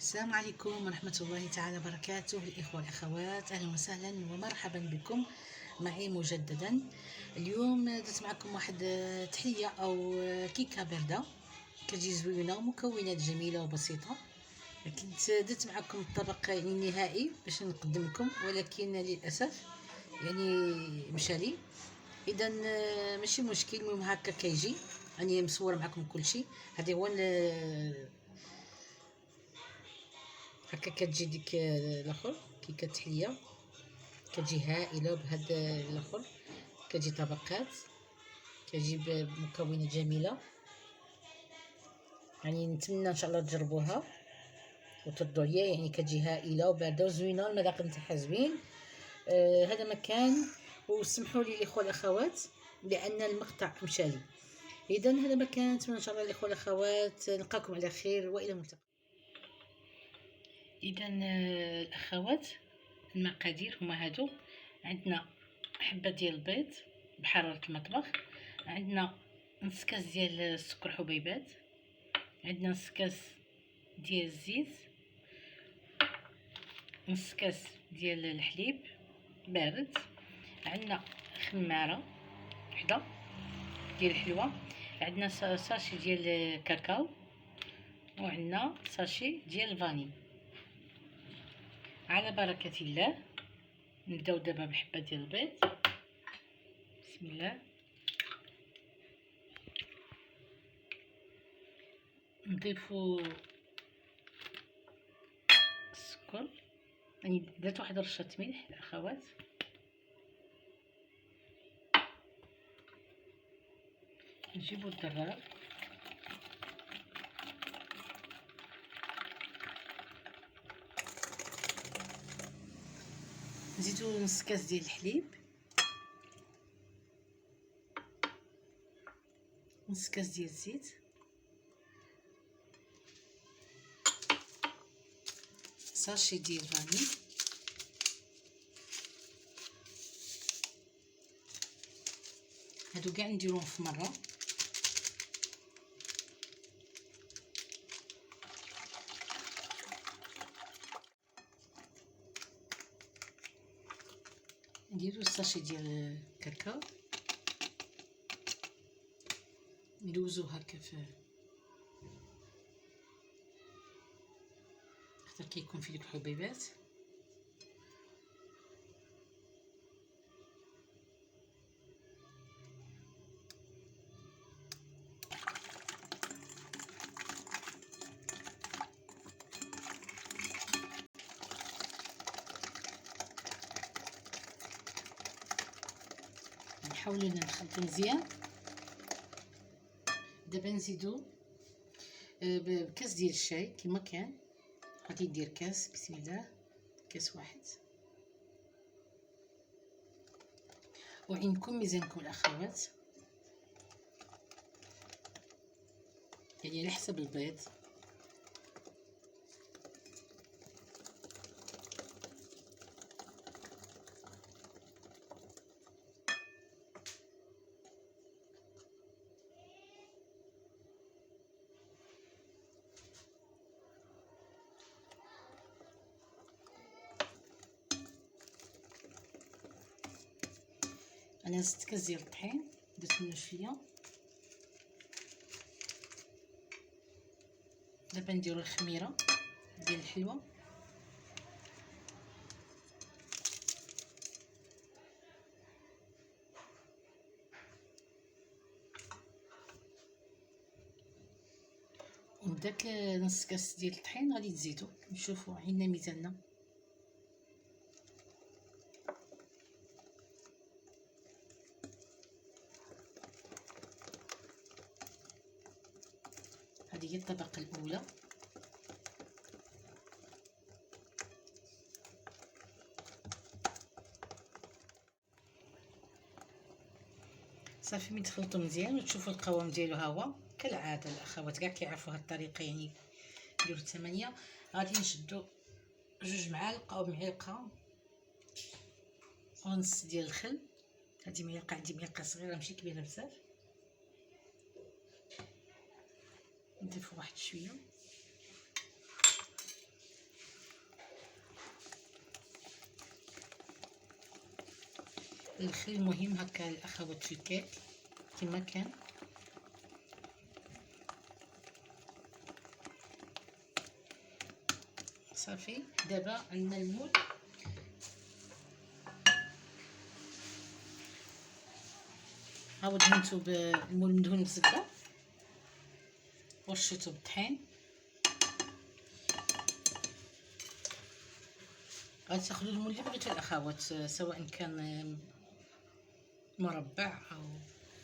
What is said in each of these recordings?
السلام عليكم ورحمة الله تعالى وبركاته. الإخوة والأخوات، أهلا وسهلا ومرحبا بكم معي مجددا. اليوم درت معكم واحد تحلية أو كيكة باردة كتجي زوينة ومكونات جميلة وبسيطة. كنت درت معكم الطبق النهائي باش نقدم لكم، ولكن للأسف مشالي. إذا ماشي مشكل، المهم هكا كيجي راني مصورة معكم كل شيء. هذا هو هكا كتجي ديك الاخر كيكه تحليه، كتجي هائله بهذا الاخر. كتجي طبقات، كتجي بمكونات جميله. نتمنى ان شاء الله تجربوها وترضوا عليا. كتجي هائله وبارده وزوينه، المذاق نتاعها زوين. هذا مكان. وسمحوا لي الاخوه والاخوات لان المقطع مشالي. اذا هذا مكان. نتمنى ان شاء الله الاخوه والاخوات نلقاكم على خير والى الملتقى. اذا الاخوات، المقادير هما هادو. عندنا حبه ديال البيض بحراره المطبخ، عندنا نص كاس ديال السكر حبيبات، عندنا نص كاس ديال الزيت، نص كاس ديال الحليب بارد، عندنا خماره وحده ديال الحلوه، عندنا ساشي ديال الكاكاو، وعندنا ساشي ديال الفاني. على بركه الله. نبداو دابا بحبه ديال البيض. بسم الله. نضيفو السكر، درت واحد رشه ملح الاخوات. نجيبو الدرار، نزيدو نص كاس ديال الحليب، نص كاس ديال الزيت، ساشي ديال الفاني، هادو كاع نديروهم في مره. نديرو الساشي ديال الكاكاو، ندوزو هكا في حتى كيكون فيه ديك الحبيبات. نحاولو نخلطو مزيان. دابا نزيدو بكاس ديال الشاي كما كان. غادي ندير كاس، بسم الله، كاس واحد. وعندكم ميزانكم الاخوات، على حسب البيض. انا 6 كاس ديال الطحين، درت منه شويه. دابا نديرو الخميره ديال الحلوه، وداك نص كاس ديال الطحين غادي تزيدو. نشوفوا عندنا ميزاننا. هذه هي الطبقه الاولى. صافي، من تخلطو مزيان وتشوفوا القوام ديالو ها هو. كالعاده الاخوات كاع كيعرفوا هاد الطريقه، نديرو 8. غادي نشدو 2 معالق او معلقه ونص ديال الخل. هذه معلقه، عندي معلقه صغيره ماشي كبيره بزاف. نضيفو واحد شويه. الخلي المهم هكا الاخوات في الكيك كما كان. صافي دابا عندنا المول. هاو دهنتو بالمول مدهون بالزبده ورشيتو بالطحين. غادي تاخذوا المول اللي بغيتو الاخوات، سواء كان مربع او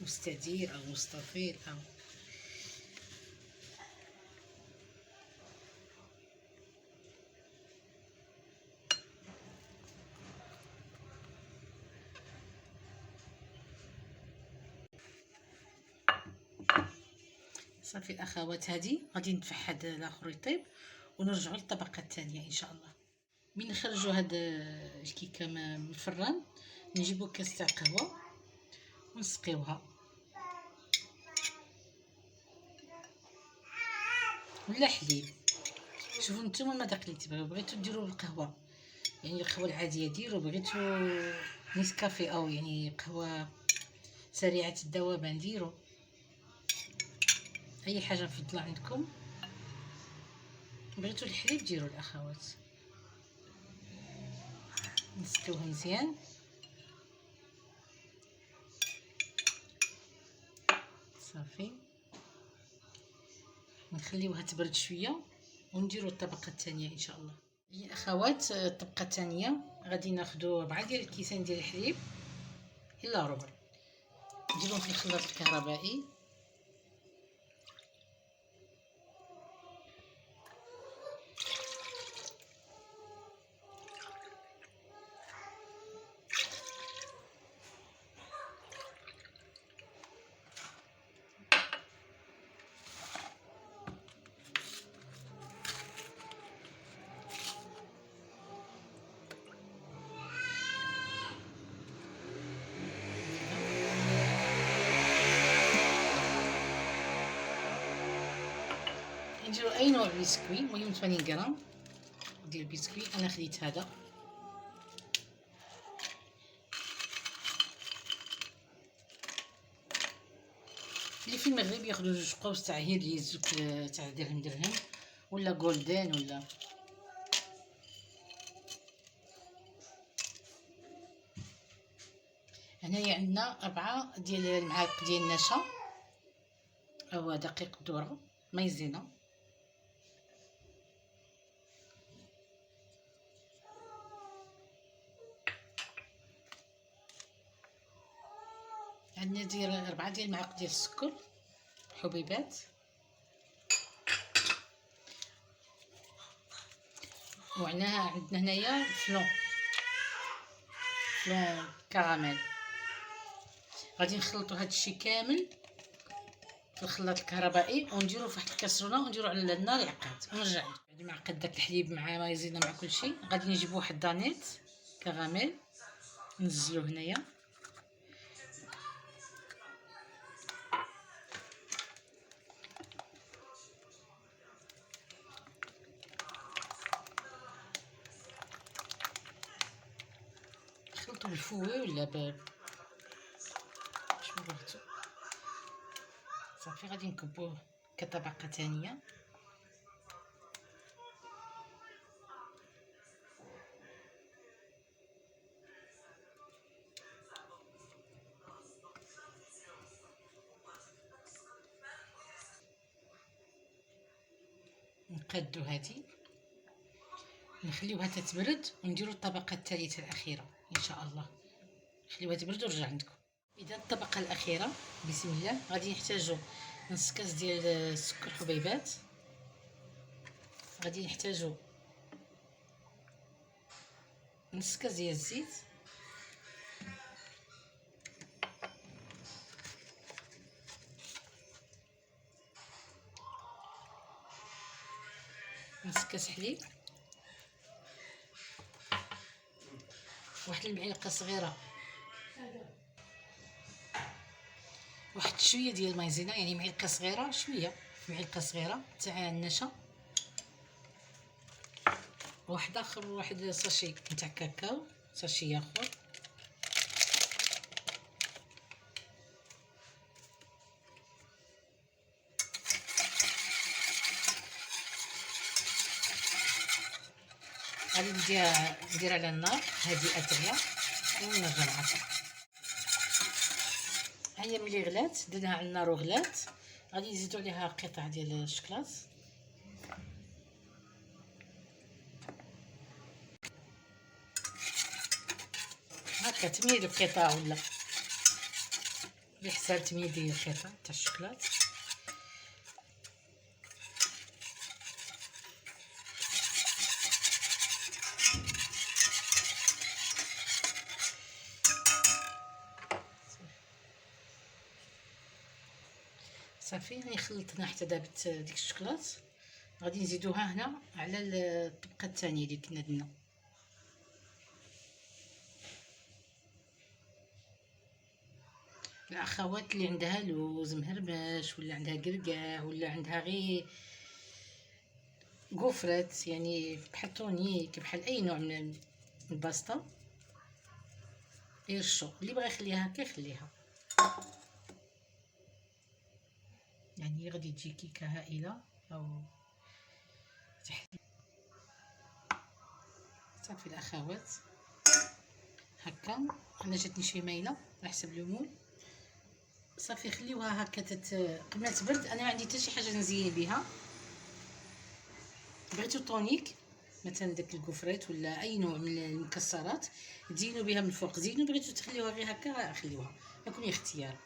مستدير او مستطيل او صافي الاخوات. هذه غادي نتفحد الاخر يطيب ونرجعوا للطبقه الثانيه ان شاء الله. من نخرجوا هاد الكيكه من الفران نجيبوا كاس تاع قهوه ونسقيوها ولا حليب. شوفوا نتوما المذاق اللي تبغيو، بغيتو ديروا بالقهوه يعني القهوه العاديه ديروا، بغيتو نيسكافي او يعني قهوه سريعه الذوبان ديروا اي حاجه مفضله عندكم. بغيتو الحليب ديروا الاخوات. نسقيوها مزيان صافي، نخليوها تبرد شويه ونديروا الطبقه الثانيه ان شاء الله. يا اخوات الطبقه الثانيه غادي ناخذوا 4 ديال الكيسان ديال الحليب الا ربع، نديروهم في الخلاط الكهربائي. نديرو اي نوع بسكوي، المهم 80 غرام ديال البسكوي. انا خديت هذا اللي في المغرب ياخذوا 2 قوس تاع هيريز تاع درهم ولا جولدن ولا. هنايا عندنا 4 ديال المعالق ديال النشا او دقيق الذره مايزينا. عندنا ديال 4 ديال المعالق ديال السكر حبيبات، وعندنا هنايا فلون كراميل. غادي نخلطوا هذا الشيء كامل في الخلاط الكهربائي ونديروه في واحد الكاسرونه ونديروه على النار يعقد ونرجع بعد ما عقد داك الحليب مع مايزينا مع كل شيء. غادي نجيب واحد دانيت كراميل ننزلوه هنايا نخلطو بالفوي ولا شنو بغيتو. صافي غادي نكبوه كطبقه ثانيه. نقادو هذه نخليوها تتبرد ونديروا الطبقه الثالثه الاخيره ان شاء الله. خليوها تبرد ونرجع عندكم. اذا الطبقه الاخيره بسم الله غادي نحتاجوا نص كاس ديال السكر حبيبات، غادي نحتاجوا نص كاس ديال الزيت، نص كاس حليب، واحد المعلقه صغيره واحد شويه ديال المايزينا يعني معلقه صغيره شويه معلقه صغيره تاع النشا، واحد اخر واحد ساشي نتاع كاكاو ساشي اخر، غادي ندير على النار هادئه تاعها ونرجع نعصر. هي ملي غلات درناها على النار وغلات، غادي نزيدو عليها قطع ديال الشكلاط. هكا 8 قطع ولا بحساب 8 قطع تاع الشكلاط. صافي راني خلطنا حتى دابت ديك الشكلاط. غادي نزيدوها هنا على الطبقه الثانيه اللي كنا درنا. الاخوات اللي عندها لوز مهرمش ولا عندها قرقاع ولا عندها غير قفرات، يعني بحال طونيك بحال اي نوع من الباستا يرشو، اللي بغى يخليها هكا يخليها، يعني غادي تجي كيكه هائله. او صافي الاخوات هكا انا جاتني شي مايله على حسب الليمون. صافي خليوها هكا قبل ما تبرد. انا ما عندي حتى شي حاجه نزين بها. بغيتو طونيك مثلا داك الكفرات ولا اي نوع من المكسرات تزينوا بها من الفوق زينوا، بغيتو تخليوها غير هكا خليوها، لكم اختيار.